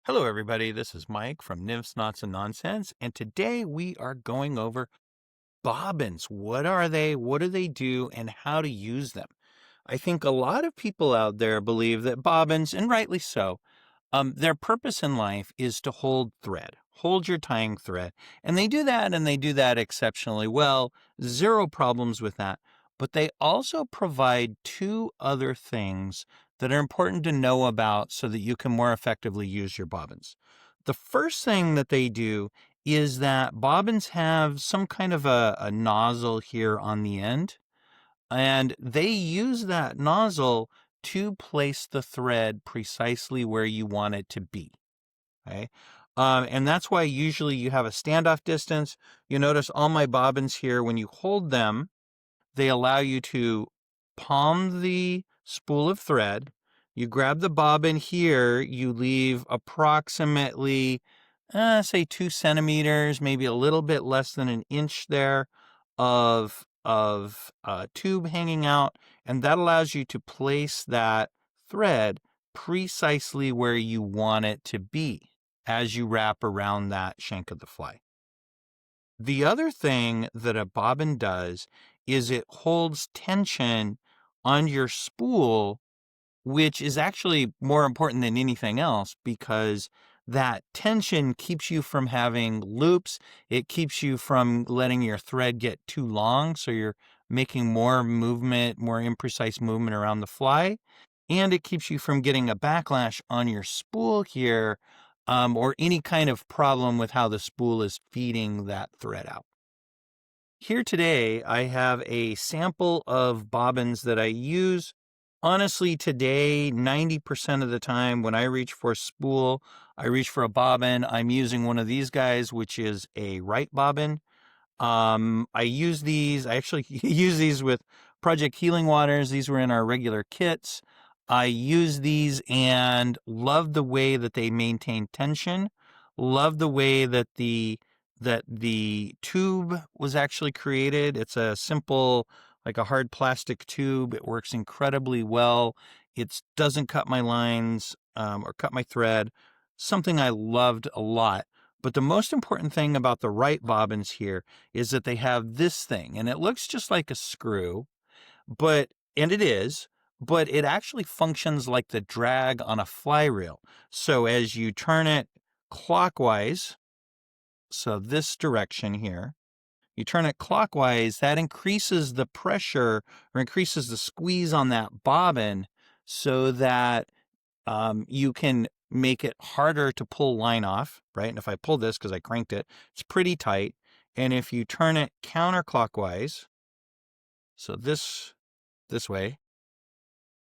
Hello, everybody. This is Mike from Nymphs, Knots, and Nonsense, and today we are going over bobbins. What are they? What do they do? And how to use them? I think a lot of people out there believe that bobbins, and rightly so, their purpose in life is to hold thread, hold your tying thread. And they do that, and they do that exceptionally well. Zero problems with that. But they also provide two other things that are important to know about so that you can more effectively use your bobbins. The first thing that they do is that bobbins have some kind of a nozzle here on the end, and they use that nozzle to place the thread precisely where you want it to be. Okay. And that's why usually you have a standoff distance. You notice all my bobbins here, when you hold them, they allow you to palm the spool of thread. You grab the bobbin here, you leave approximately, say 2 centimeters, maybe a little bit less than an inch there of tube hanging out, and that allows you to place that thread precisely where you want it to be as you wrap around that shank of the fly. The other thing that a bobbin does is it holds tension on your spool, which is actually more important than anything else because that tension keeps you from having loops. It keeps you from letting your thread get too long, so you're making more movement, more imprecise movement around the fly. And it keeps you from getting a backlash on your spool here, or any kind of problem with how the spool is feeding that thread out. Here today, I have a sample of bobbins that I use. Honestly, today, 90% of the time when I reach for a spool, I reach for a bobbin. I'm using one of these guys, which is a Rite bobbin. I use these, I actually use these with Project Healing Waters. These were in our regular kits. I use these and love the way that they maintain tension. Love the way that the tube was actually created. It's a simple, like a hard plastic tube. It works incredibly well. It doesn't cut my lines or cut my thread. Something I loved a lot. But the most important thing about the Rite bobbins here is that they have this thing, and it looks just like a screw, and it is, but it actually functions like the drag on a fly reel. So as you turn it clockwise, so this direction here, you turn it clockwise, that increases the pressure or increases the squeeze on that bobbin so that you can make it harder to pull line off, right? And if I pull this, because I cranked it, it's pretty tight. And if you turn it counterclockwise, so this way,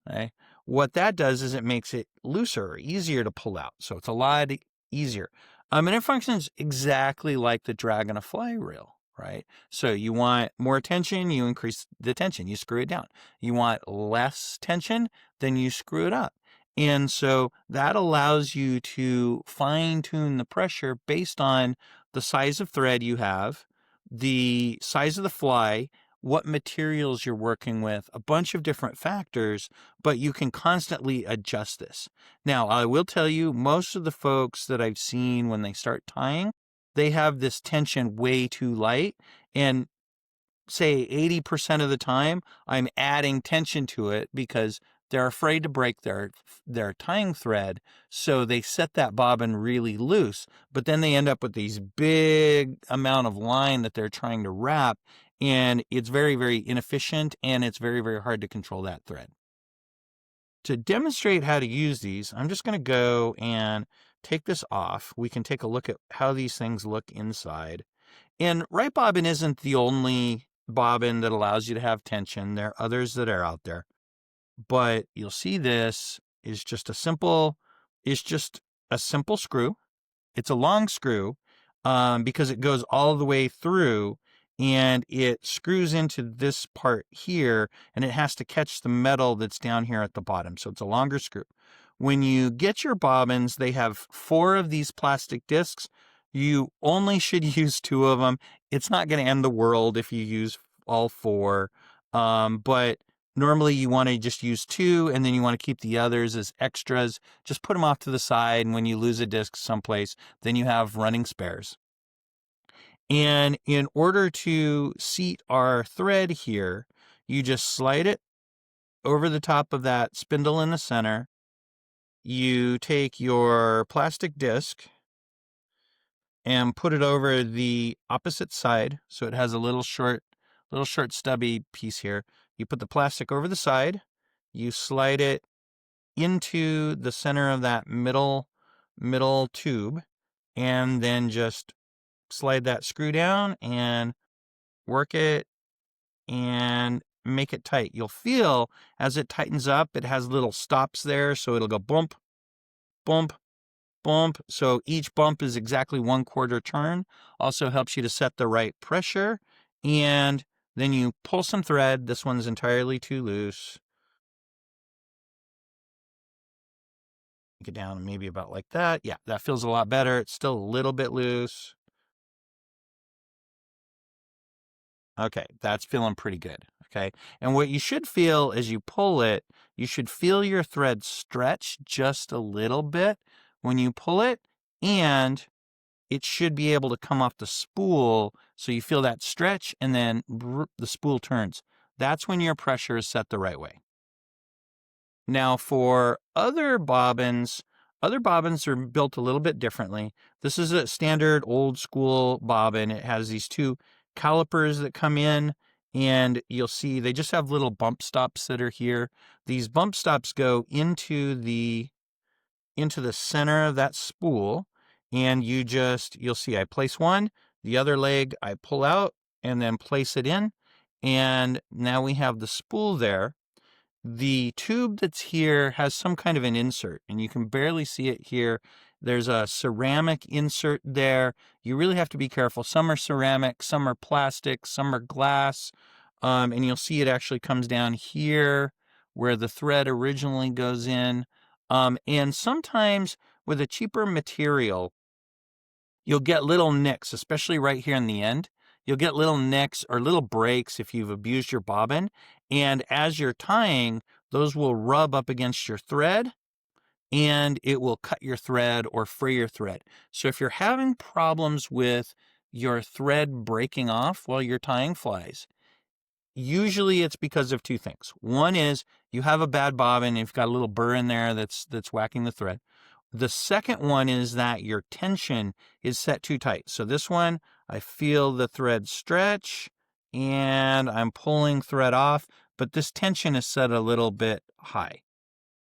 okay, what that does is it makes it looser or easier to pull out. So it's a lot easier. And it functions exactly like the drag on a fly reel, right? So you want more tension, you increase the tension, you screw it down. You want less tension, then you screw it up. And so that allows you to fine tune the pressure based on the size of thread you have, the size of the fly, what materials you're working with, a bunch of different factors, but you can constantly adjust this. Now, I will tell you, most of the folks that I've seen when they start tying, they have this tension way too light, and say 80% of the time, I'm adding tension to it because they're afraid to break their tying thread, so they set that bobbin really loose, but then they end up with these big amount of line that they're trying to wrap, and it's very, very inefficient, and it's very, very hard to control that thread. To demonstrate how to use these, I'm just going to go and take this off. We can take a look at how these things look inside. And Rite bobbin isn't the only bobbin that allows you to have tension. There are others that are out there. But you'll see this is just a simple screw. It's a long screw because it goes all the way through, and it screws into this part here, and it has to catch the metal that's down here at the bottom. So it's a longer screw. When you get your bobbins, they have 4 of these plastic discs. You only should use 2 of them. It's not going to end the world if you use all 4. But Normally you want to just use 2 and then you want to keep the others as extras. Just put them off to the side, and when you lose a disc someplace, then you have running spares. And in order to seat our thread here, you just slide it over the top of that spindle in the center. You take your plastic disc and put it over the opposite side, so it has a little short stubby piece here. You put the plastic over the side, you slide it into the center of that middle tube, and then just slide that screw down and work it and make it tight. You'll feel as it tightens up, it has little stops there, so it'll go bump, bump, bump. So each bump is exactly 1/4 turn. Also helps you to set the right pressure. And then you pull some thread. This one's entirely too loose. Get down maybe about like that. Yeah, that feels a lot better. It's still a little bit loose. Okay, that's feeling pretty good. Okay, and what you should feel as you pull it, you should feel your thread stretch just a little bit when you pull it, and it should be able to come off the spool. So you feel that stretch, and then the spool turns. That's when your pressure is set the right way. Now for other bobbins are built a little bit differently. This is a standard old school bobbin. It has these 2 calipers that come in, and you'll see they just have little bump stops that are here. These bump stops go into the center of that spool, and you'll see I place one, the other leg I pull out and then place it in, and now we have the spool there. The tube that's here has some kind of an insert, and you can barely see it here. There's a ceramic insert there. You really have to be careful. Some are ceramic, some are plastic, some are glass, and you'll see it actually comes down here where the thread originally goes in. And sometimes with a cheaper material, you'll get little nicks, especially right here in the end. You'll get little nicks or little breaks if you've abused your bobbin. And as you're tying, those will rub up against your thread, and it will cut your thread or fray your thread. So if you're having problems with your thread breaking off while you're tying flies, usually it's because of 2 things. One is you have a bad bobbin, you've got a little burr in there that's whacking the thread. The second one is that your tension is set too tight. So this one, I feel the thread stretch and I'm pulling thread off, but this tension is set a little bit high.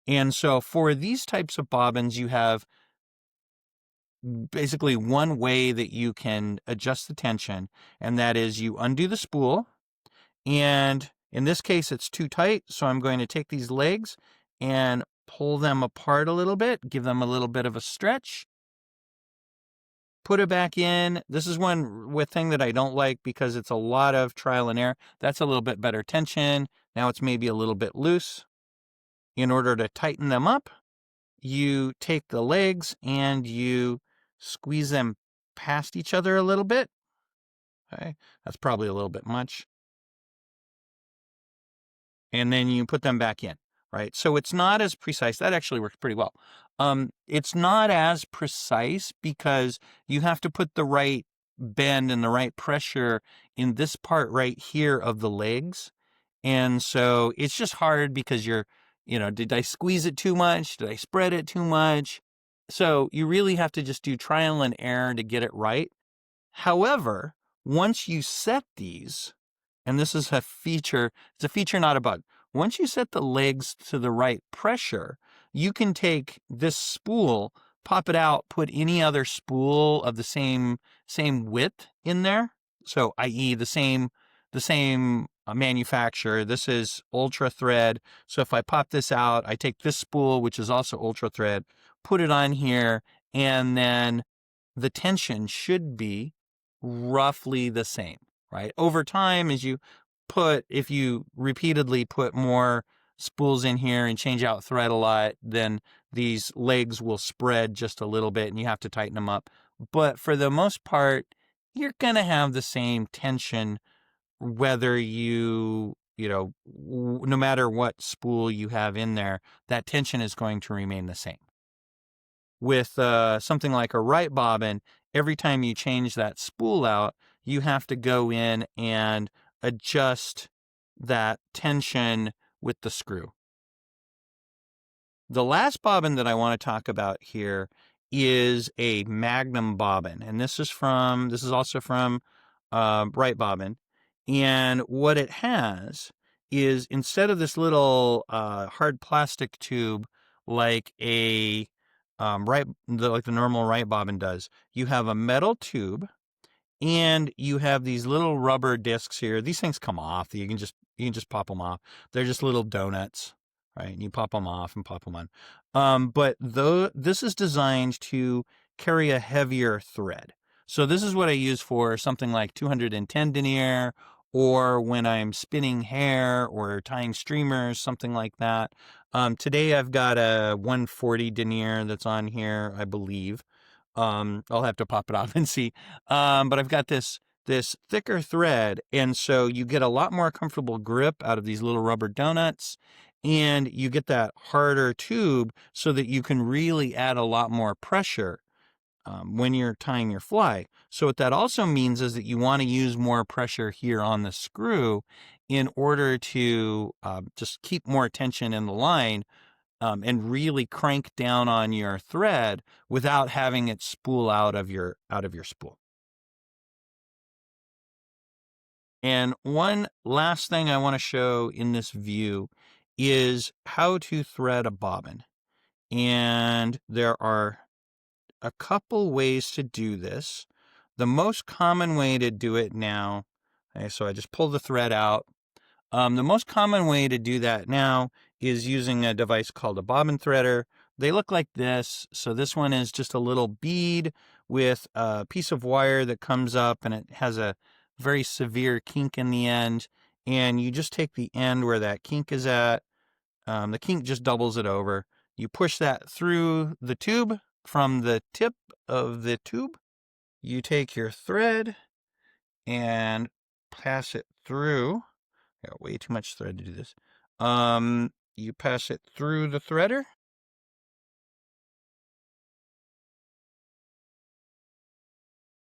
And so for these types of bobbins, you have basically one way that you can adjust the tension, and that is you undo the spool. And in this case, it's too tight, so I'm going to take these legs and pull them apart a little bit, give them a little bit of a stretch, put it back in. This is one thing that I don't like because it's a lot of trial and error. That's a little bit better tension. Now it's maybe a little bit loose. In order to tighten them up, you take the legs and you squeeze them past each other a little bit. Okay, that's probably a little bit much. And then you put them back in, right? So it's not as precise. That actually works pretty well. It's not as precise because you have to put the right bend and the right pressure in this part right here of the legs. And so it's just hard because did I squeeze it too much? Did I spread it too much? So you really have to just do trial and error to get it right. However, once you set these, and this is a feature, it's a feature, not a bug. Once you set the legs to the right pressure, you can take this spool, pop it out, put any other spool of the same width in there. So, i.e., the same manufacturer. This is Ultra Thread. So if I pop this out, I take this spool, which is also Ultra Thread, put it on here, and then the tension should be roughly the same, right? Over time, if you repeatedly put more spools in here and change out thread a lot, then these legs will spread just a little bit and you have to tighten them up. But for the most part, you're going to have the same tension whether you no matter what spool you have in there, that tension is going to remain the same. With something like a Rite bobbin, every time you change that spool out, you have to go in and adjust that tension with the screw. The last bobbin that I want to talk about here is a Magnum bobbin, and this is also from Rite bobbin. And what it has is, instead of this little hard plastic tube like like the normal Rite bobbin does, you have a metal tube, and you have these little rubber discs here. These things come off. You can just pop them off. They're just little donuts, right? And you pop them off and pop them on. But this is designed to carry a heavier thread. So this is what I use for something like 210 denier, or when I'm spinning hair or tying streamers, something like that. Today I've got a 140 denier that's on here, I believe. I'll have to pop it off and see. But I've got this thicker thread, and so you get a lot more comfortable grip out of these little rubber donuts, and you get that harder tube so that you can really add a lot more pressure when you're tying your fly. So what that also means is that you want to use more pressure here on the screw in order to just keep more tension in the line. And really crank down on your thread without having it spool out of your spool. And one last thing I want to show in this view is how to thread a bobbin. And there are a couple ways to do this. The most common way to do it now, okay, so I just pull the thread out. The most common way to do that now is using a device called a bobbin threader. They look like this. So this one is just a little bead with a piece of wire that comes up, and it has a very severe kink in the end. And you just take the end where that kink is at. The kink just doubles it over. You push that through the tube. From the tip of the tube, you take your thread and pass it through. Got way too much thread to do this. You pass it through the threader.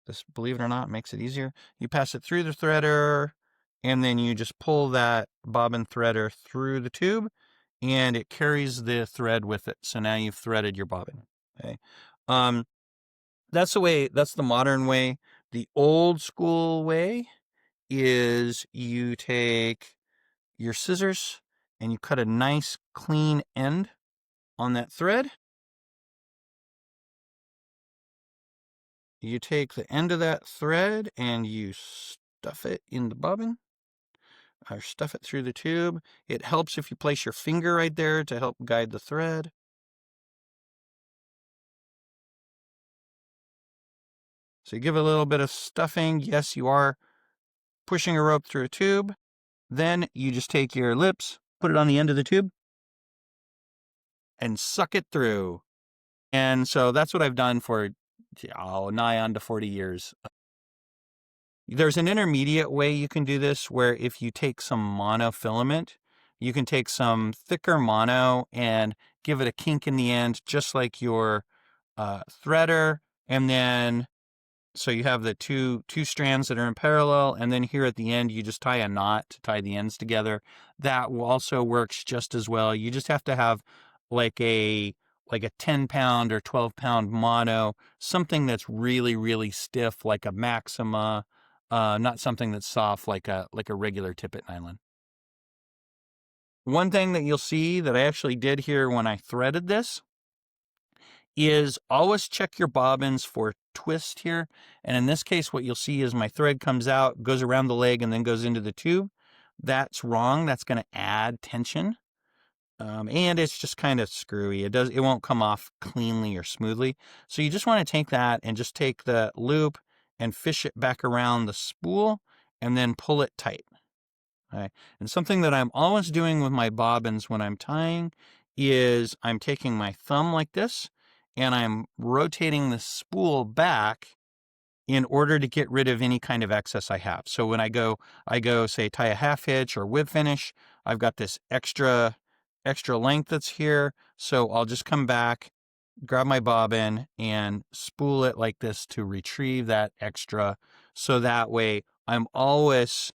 This, believe it or not, makes it easier. You pass it through the threader, and then you just pull that bobbin threader through the tube, and it carries the thread with it. So now you've threaded your bobbin. Okay. That's the modern way. The old school way is you take your scissors and you cut a nice clean end on that thread. You take the end of that thread and you stuff it in the bobbin, or stuff it through the tube. It helps if you place your finger right there to help guide the thread. So you give it a little bit of stuffing. Yes, you are pushing a rope through a tube. Then you just take your lips, put it on the end of the tube, and suck it through. And so that's what I've done for nigh on to 40 years. There's an intermediate way you can do this, where if you take some monofilament, you can take some thicker mono and give it a kink in the end, just like your threader, and then so you have the two strands that are in parallel, and then here at the end you just tie a knot to tie the ends together. That also works just as well. You just have to have like a 10-pound or 12-pound mono, something that's really, really stiff, like a Maxima, not something that's soft like a regular tippet nylon. One thing that you'll see that I actually did here when I threaded this is always check your bobbins for twist here. And in this case, what you'll see is my thread comes out, goes around the leg, and then goes into the tube. That's wrong. That's going to add tension. And it's just kind of screwy. It won't come off cleanly or smoothly. So you just want to take that and just take the loop and fish it back around the spool and then pull it tight. Okay. And something that I'm always doing with my bobbins when I'm tying is I'm taking my thumb like this, and I'm rotating the spool back in order to get rid of any kind of excess I have. So when I go say tie a half hitch or whip finish, I've got this extra length that's here. So I'll just come back, grab my bobbin and spool it like this to retrieve that extra. So that way I'm always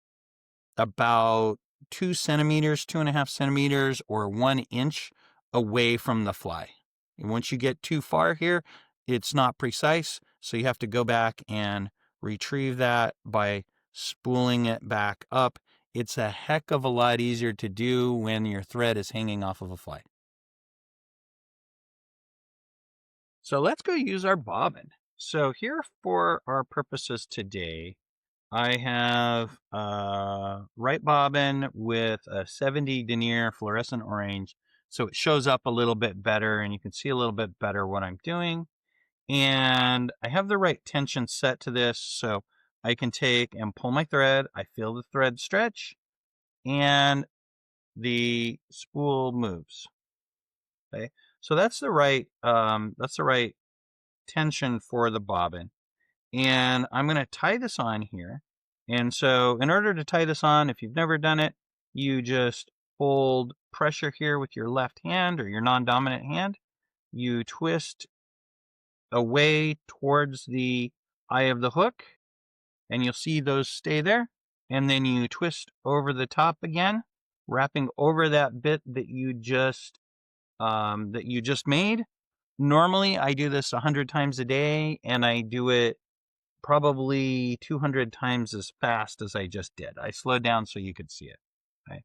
about 2 centimeters, 2.5 centimeters, or 1 inch away from the fly. And once you get too far here, it's not precise. So you have to go back and retrieve that by spooling it back up. It's a heck of a lot easier to do when your thread is hanging off of a fly. So let's go use our bobbin. So here for our purposes today, I have a Rite bobbin with a 70 denier fluorescent orange. So it shows up a little bit better and you can see a little bit better what I'm doing. And I have the right tension set to this, so I can take and pull my thread. I feel the thread stretch and the spool moves. Okay. So that's the right tension for the bobbin. And I'm going to tie this on here. And so in order to tie this on, if you've never done it, you just hold pressure here with your left hand or your non-dominant hand. You twist away towards the eye of the hook and you'll see those stay there. And then you twist over the top again, wrapping over that bit that you just made. Normally I do this 100 times a day and I do it probably 200 times as fast as I just did. I slowed down so you could see it. Okay.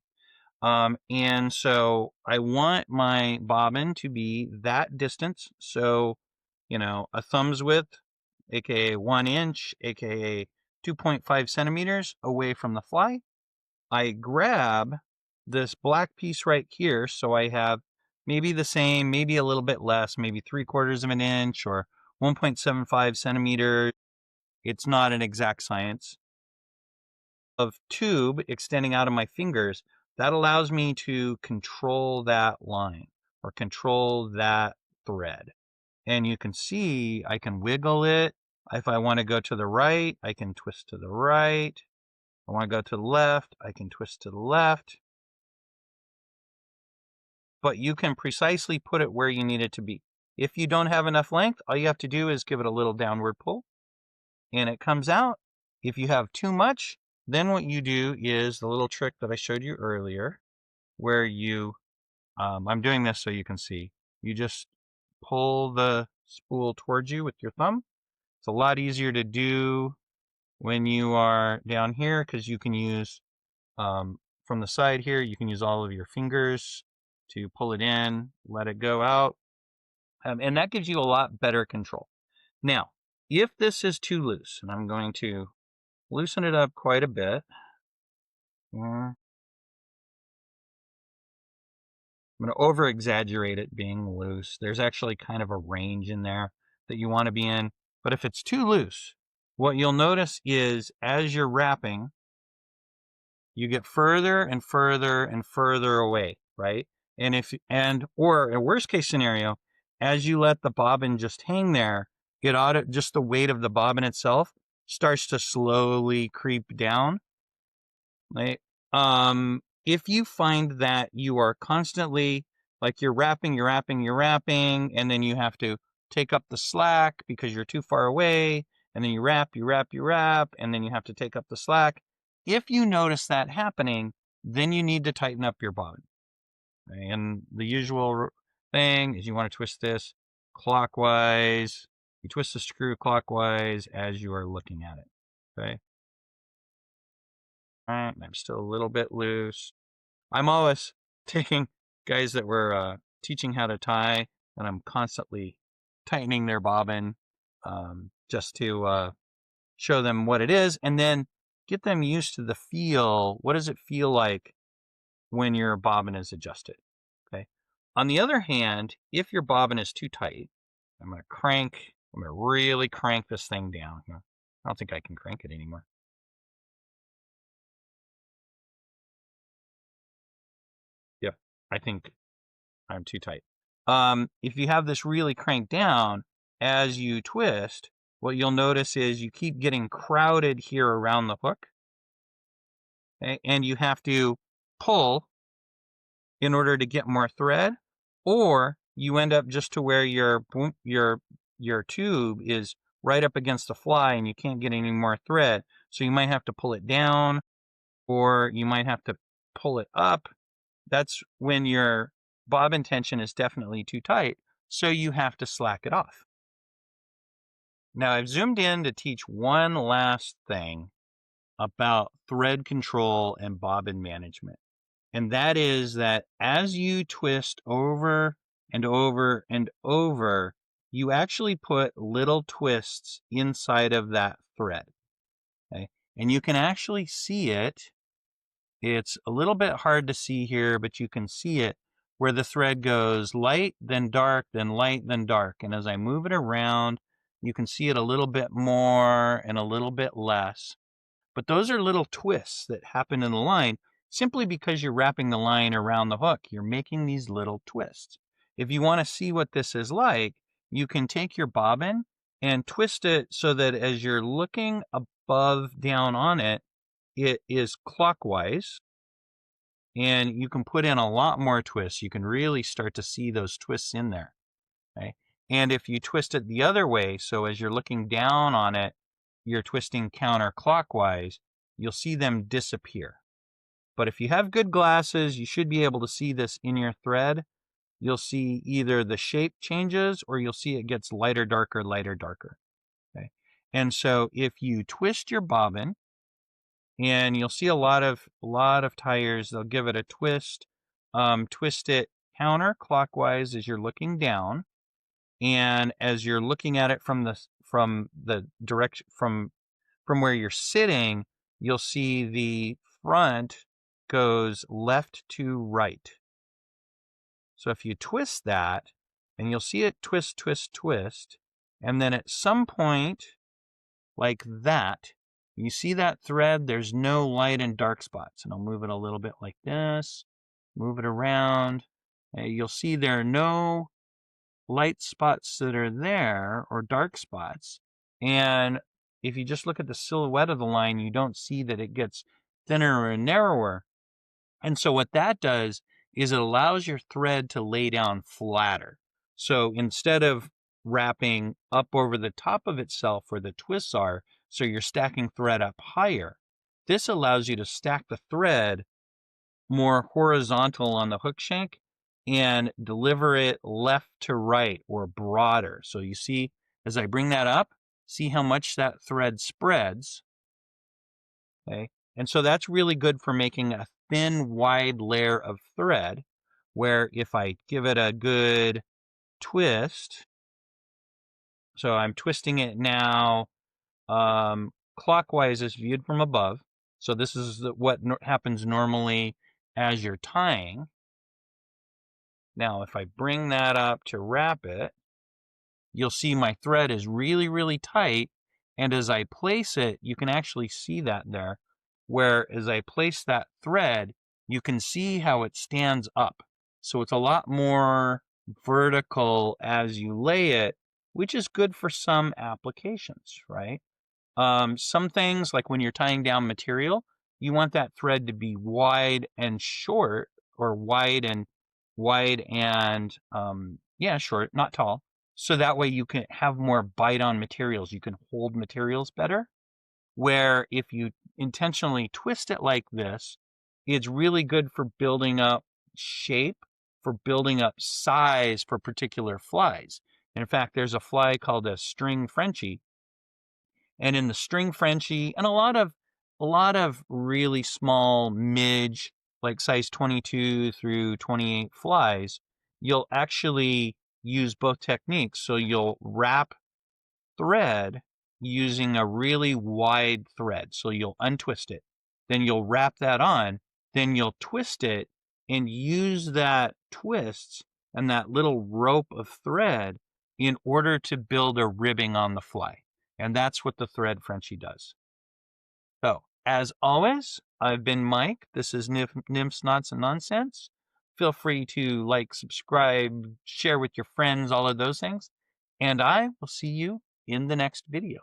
And so I want my bobbin to be that distance. So, a thumb's width, aka 1 inch, aka 2.5 centimeters away from the fly. I grab this black piece right here. So I have maybe the same, maybe a little bit less, maybe 3/4 of an inch or 1.75 centimeters. It's not an exact science. Of tube extending out of my fingers, that allows me to control that line or control that thread. And you can see I can wiggle it. If I want to go to the right, I can twist to the right. I want to go to the left, I can twist to the left. But you can precisely put it where you need it to be. If you don't have enough length, all you have to do is give it a little downward pull and it comes out. If you have too much, then what you do is the little trick that I showed you earlier, where I'm doing this so you can see, you just pull the spool towards you with your thumb. It's a lot easier to do when you are down here because you can use, from the side here, you can use all of your fingers to pull it in, let it go out. And that gives you a lot better control. Now, if this is too loose, and I'm going to loosen it up quite a bit. I'm going to over exaggerate it being loose. There's actually kind of a range in there that you want to be in. But if it's too loose, what you'll notice is as you're wrapping, you get further and further and further away, right? Or a worst case scenario, as you let the bobbin just hang there, just the weight of the bobbin itself starts to slowly creep down. Right? If you find that you are constantly, like you're wrapping, and then you have to take up the slack because you're too far away, and then you wrap, and then you have to take up the slack. If you notice that happening, then you need to tighten up your bobbin. Okay? And the usual thing is you want to twist this clockwise. You twist the screw clockwise as you are looking at it. Okay. All right, I'm still a little bit loose. I'm always taking guys that were teaching how to tie, and I'm constantly tightening their bobbin just to show them what it is, and then get them used to the feel. What does it feel like when your bobbin is adjusted? Okay. On the other hand, if your bobbin is too tight, I'm going to really crank this thing down. I don't think I can crank it anymore. Yeah, I think I'm too tight. If you have this really cranked down, as you twist, what you'll notice is you keep getting crowded here around the hook, okay? And you have to pull in order to get more thread, or you end up just to where your tube is right up against the fly and you can't get any more thread. So you might have to pull it down, or you might have to pull it up. That's when your bobbin tension is definitely too tight, so you have to slack it off. Now I've zoomed in to teach one last thing about thread control and bobbin management. And that is that as you twist over and over and over, you actually put little twists inside of that thread. Okay? And you can actually see it. It's a little bit hard to see here, but you can see it where the thread goes light, then dark, then light, then dark. And as I move it around, you can see it a little bit more and a little bit less. But those are little twists that happen in the line simply because you're wrapping the line around the hook. You're making these little twists. If you want to see what this is like, you can take your bobbin and twist it so that as you're looking above down on it, it is clockwise. And you can put in a lot more twists. You can really start to see those twists in there. Okay? And if you twist it the other way, so as you're looking down on it, you're twisting counterclockwise, you'll see them disappear. But if you have good glasses, you should be able to see this in your thread. You'll see either the shape changes or you'll see it gets lighter, darker, lighter, darker. Okay. And so if you twist your bobbin, and you'll see a lot of tires, they'll give it a twist, twist it counterclockwise as you're looking down. And as you're looking at it from the direction from where you're sitting, you'll see the front goes left to right. So if you twist that, and you'll see it twist, twist, twist, and then at some point like that, you see that thread, there's no light and dark spots. And I'll move it a little bit like this, move it around. You'll see there are no light spots that are there or dark spots. And if you just look at the silhouette of the line, you don't see that it gets thinner or narrower. And so what that does is it allows your thread to lay down flatter. So instead of wrapping up over the top of itself where the twists are, so you're stacking thread up higher, this allows you to stack the thread more horizontal on the hook shank and deliver it left to right or broader. So you see, as I bring that up, see how much that thread spreads. Okay. And so that's really good for making a thin, wide layer of thread, where if I give it a good twist, so I'm twisting it now clockwise as viewed from above. So this is what happens normally as you're tying. Now, if I bring that up to wrap it, you'll see my thread is really, really tight. And as I place it, you can actually see that there, where as I place that thread, you can see how it stands up. So it's a lot more vertical as you lay it, which is good for some applications, right? Some things, like when you're tying down material, you want that thread to be wide and short, or wide and short, not tall. So that way you can have more bite on materials. You can hold materials better. Where if you intentionally twist it like this, it's really good for building up shape, for building up size for particular flies. In fact, there's a fly called a string Frenchie. And in the string Frenchie and a lot of really small midge, like size 22 through 28 flies, you'll actually use both techniques. So you'll wrap thread using a really wide thread. So you'll untwist it, then you'll wrap that on, then you'll twist it and use that twist and that little rope of thread in order to build a ribbing on the fly. And that's what the thread Frenchie does. So, as always, I've been Mike. This is Nymphs, Knots, and Nonsense. Feel free to like, subscribe, share with your friends, all of those things. And I will see you in the next video.